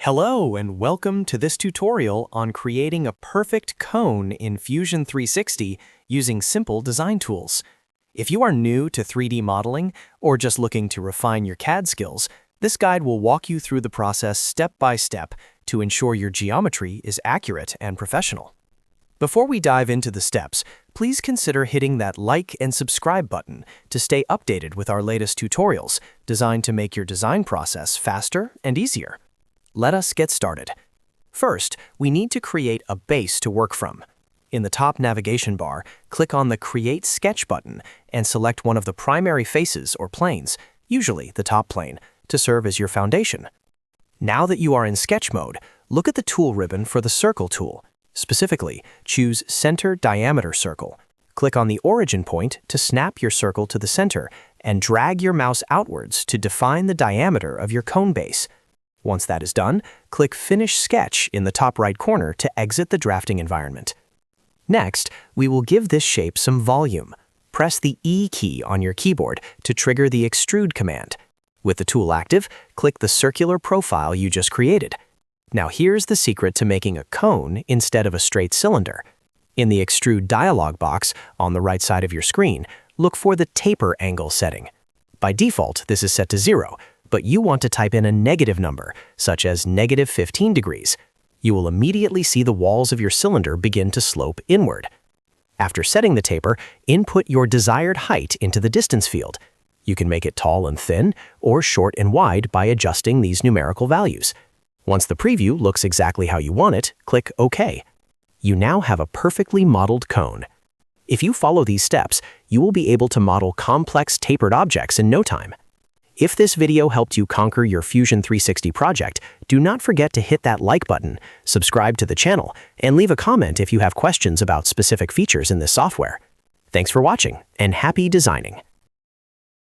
Hello and welcome to this tutorial on creating a perfect cone in Fusion 360 using simple design tools. If you are new to 3D modeling or just looking to refine your CAD skills, this guide will walk you through the process step by step to ensure your geometry is accurate and professional. Before we dive into the steps, please consider hitting that like and subscribe button to stay updated with our latest tutorials designed to make your design process faster and easier. Let us get started. First, we need to create a base to work from. In the top navigation bar, click on the Create Sketch button and select one of the primary faces or planes, usually the top plane, to serve as your foundation. Now that you are in sketch mode, look at the tool ribbon for the Circle tool. Specifically, choose Center Diameter Circle. Click on the origin point to snap your circle to the center and drag your mouse outwards to define the diameter of your cone base. Once that is done, click Finish Sketch in the top right corner to exit the drafting environment. Next, we will give this shape some volume. Press the E key on your keyboard to trigger the extrude command. With the tool active, click the circular profile you just created. Now here's the secret to making a cone instead of a straight cylinder. In the extrude dialog box on the right side of your screen, look for the taper angle setting. By default, this is set to 0. But you want to type in a negative number, such as -15 degrees. You will immediately see the walls of your cylinder begin to slope inward. After setting the taper, input your desired height into the distance field. You can make it tall and thin, or short and wide by adjusting these numerical values. Once the preview looks exactly how you want it, click OK. You now have a perfectly modeled cone. If you follow these steps, you will be able to model complex tapered objects in no time. If this video helped you conquer your Fusion 360 project, do not forget to hit that like button, subscribe to the channel, and leave a comment if you have questions about specific features in this software. Thanks for watching, and happy designing!